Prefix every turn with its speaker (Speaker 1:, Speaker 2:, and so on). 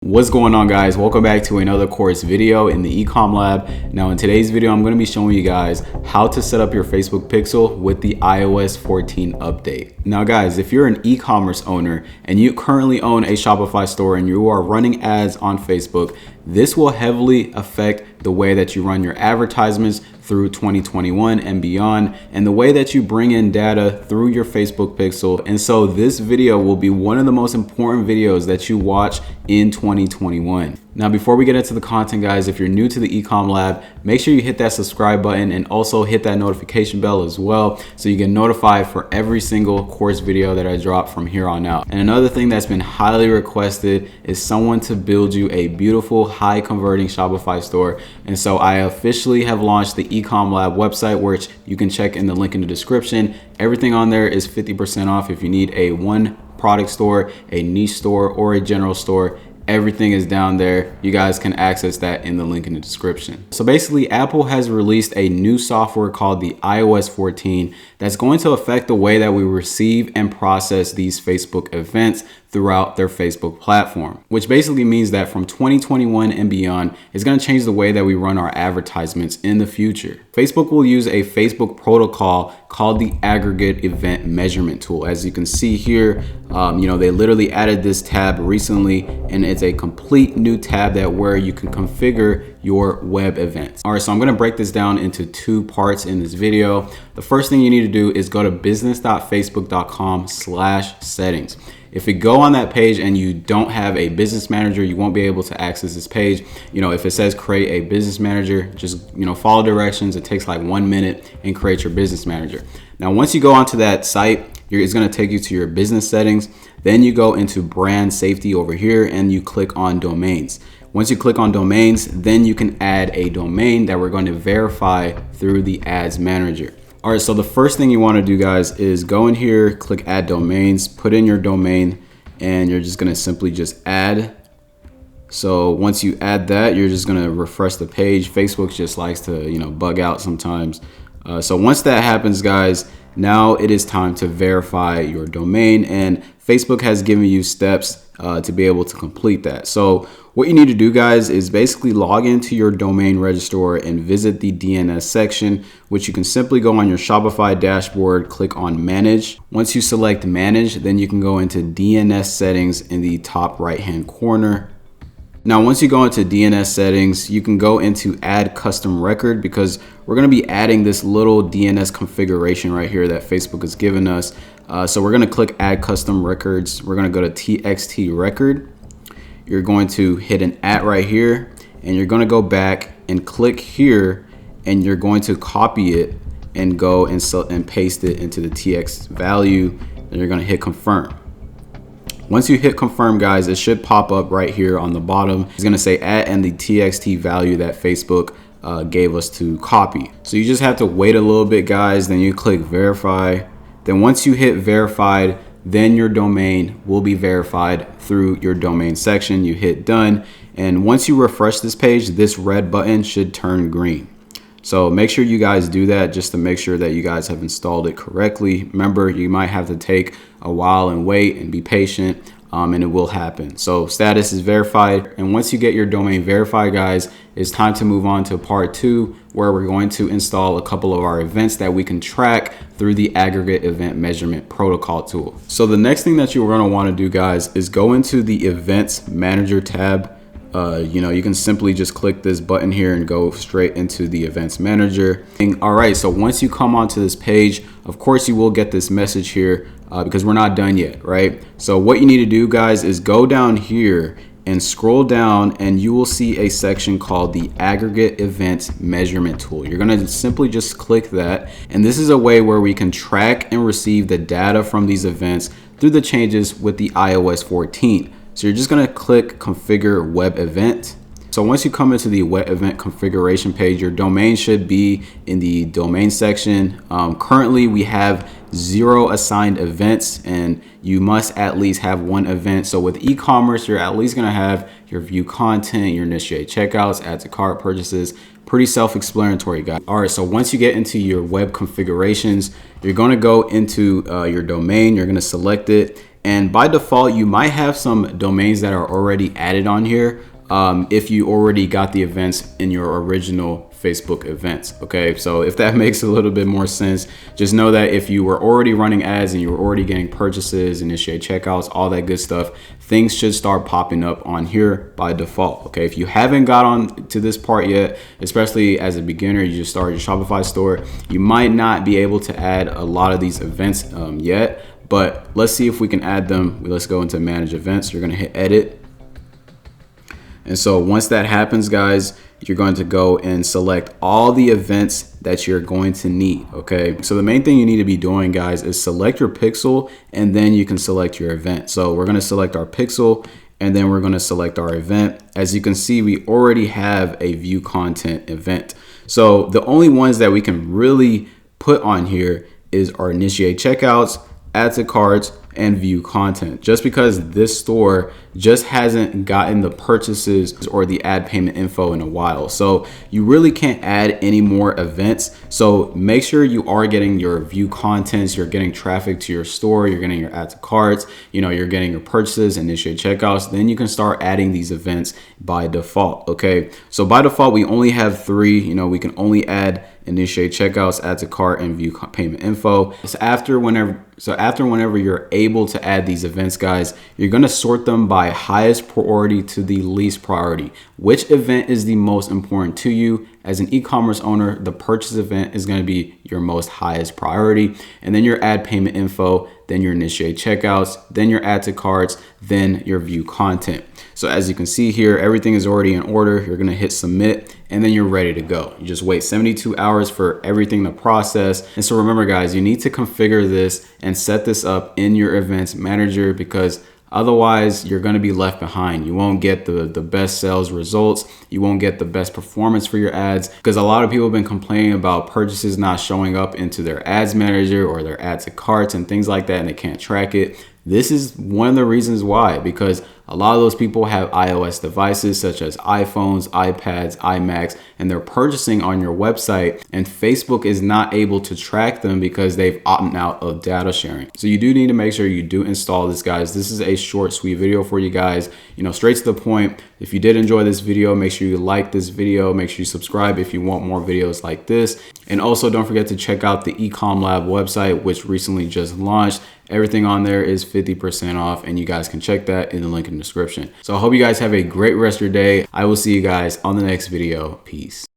Speaker 1: What's going on, guys? Welcome back to another course video in the Ecom Lab. Now in today's video, I'm going to be showing you guys how to set up your Facebook pixel with the iOS 14 update. Now guys, if you're an e-commerce owner and you currently own a Shopify store and you are running ads on Facebook, this will heavily affect the way that you run your advertisements through 2021 and beyond, and the way that you bring in data through your Facebook pixel. And so this video will be one of the most important videos that you watch in 2021. Now, before we get into the content, guys, if you're new to the Ecom Lab, make sure you hit that subscribe button and also hit that notification bell as well, so you get notified for every single course video that I drop from here on out. And another thing that's been highly requested is someone to build you a beautiful, high converting Shopify store. And so I officially have launched the Ecom Lab website, which you can check in the link in the description. Everything on there is 50% off if you need a one product store, a niche store, or a general store. Everything is down there. You guys can access that in the link in the description. So basically, Apple has released a new software called the iOS 14 that's going to affect the way that we receive and process these Facebook events throughout their Facebook platform, which basically means that from 2021 and beyond, it's going to change the way that we run our advertisements in the future. Facebook will use a Facebook protocol called the aggregate event measurement tool. As you can see here, they literally added this tab recently, and it's a complete new tab where you can configure your web events. All right, so I'm going to break this down into two parts in this video. The first thing you need to do is go to business.facebook.com/settings. If you go on that page and you don't have a business manager, you won't be able to access this page. If it says create a business manager, just follow directions. It takes like 1 minute and create your business manager. Now, once you go onto that site, it's going to take you to your business settings. Then you go into brand safety over here and you click on domains. Once you click on domains, then you can add a domain that we're going to verify through the ads manager. All right, so the first thing you want to do, guys, is go in here, click add domains, put in your domain, and you're just going to simply just add. So once you add that, you're just going to refresh the page. Facebook just likes to, bug out sometimes. So once that happens, guys, now it is time to verify your domain, and Facebook has given you steps to be able to complete that. So what you need to do, guys, is basically log into your domain registrar and visit the DNS section, which you can simply go on your Shopify dashboard, click on manage. Once you select manage, then you can go into DNS settings in the top right hand corner. Now, once you go into DNS settings, you can go into add custom record, because we're going to be adding this little DNS configuration right here that Facebook has given us. So we're going to click add custom records. We're going to go to TXT record. You're going to hit an @ right here, and you're going to go back and click here, and you're going to copy it and go and paste it into the TX value. And you're going to hit confirm. Once you hit confirm, guys, it should pop up right here on the bottom. It's going to say @ and the TXT value that Facebook gave us to copy. So you just have to wait a little bit, guys. Then you click verify. Then once you hit verified, then your domain will be verified through your domain section. You hit done. And once you refresh this page, this red button should turn green. So make sure you guys do that just to make sure that you guys have installed it correctly. Remember, you might have to take a while and wait and be patient, and it will happen. So status is verified. And once you get your domain verified, guys, it's time to move on to part 2, where we're going to install a couple of our events that we can track through the aggregate event measurement protocol tool. So the next thing that you're going to want to do, guys, is go into the events manager tab. You can simply just click this button here and go straight into the events manager. All right, so once you come onto this page, of course you will get this message here because we're not done yet, right? So what you need to do, guys, is go down here and scroll down, and you will see a section called the aggregate events measurement tool. You're going to simply just click that, and this is a way where we can track and receive the data from these events through the changes with the iOS 14. So you're just going to click configure web event. So once you come into the web event configuration page, your domain should be in the domain section. Currently, we have 0 assigned events, and you must at least have 1 event. So with e-commerce, you're at least going to have your view content, your initiate checkouts, add to cart purchases. Pretty self-explanatory, guys. All right, so once you get into your web configurations, you're going to go into your domain. You're going to select it, And by default, you might have some domains that are already added on here if you already got the events in your original Facebook events. Okay, so if that makes a little bit more sense, just know that if you were already running ads and you were already getting purchases, initiate checkouts, all that good stuff, things should start popping up on here by default. Okay, if you haven't got on to this part yet, especially as a beginner, you just started your Shopify store, you might not be able to add a lot of these events yet, but let's see if we can add them. Let's go into manage events. You're going to hit edit. And so once that happens, guys, you're going to go and select all the events that you're going to need. Okay, so the main thing you need to be doing, guys, is select your pixel and then you can select your event. So we're going to select our pixel and then we're going to select our event. As you can see, we already have a view content event. So the only ones that we can really put on here is our initiate checkouts, add to carts, and view content, just because this store just hasn't gotten the purchases or the ad payment info in a while. So you really can't add any more events. So make sure you are getting your view contents, you're getting traffic to your store, you're getting your add to carts, you're getting your purchases, initiate checkouts. Then you can start adding these events by default. Okay, so by default we only have 3. We can only add initiate checkouts, add to cart, and view payment info. So after whenever you're able to add these events, guys, you're going to sort them by highest priority to the least priority. Which event is the most important to you? As an e-commerce owner, the purchase event is going to be your most highest priority, and then your add payment info, then your initiate checkouts, then your add to carts, then your view content. So as you can see here, everything is already in order. You're going to hit submit and then you're ready to go. You just wait 72 hours for everything to process. And so remember, guys, you need to configure this and set this up in your events manager, because otherwise you're going to be left behind. You won't get the best sales results. You won't get the best performance for your ads, because a lot of people have been complaining about purchases not showing up into their ads manager or their add to carts and things like that, and they can't track it. This is one of the reasons why, because a lot of those people have iOS devices such as iPhones, iPads, iMacs, and they're purchasing on your website, and Facebook is not able to track them because they've opted out of data sharing. So you do need to make sure you do install this, guys. This is a short, sweet video for you guys, straight to the point. If you did enjoy this video, make sure you like this video, make sure you subscribe if you want more videos like this. And also don't forget to check out the Ecom Lab website, which recently just launched. Everything on there is 50% off, and you guys can check that in the link in the description. So I hope you guys have a great rest of your day. I will see you guys on the next video. Peace.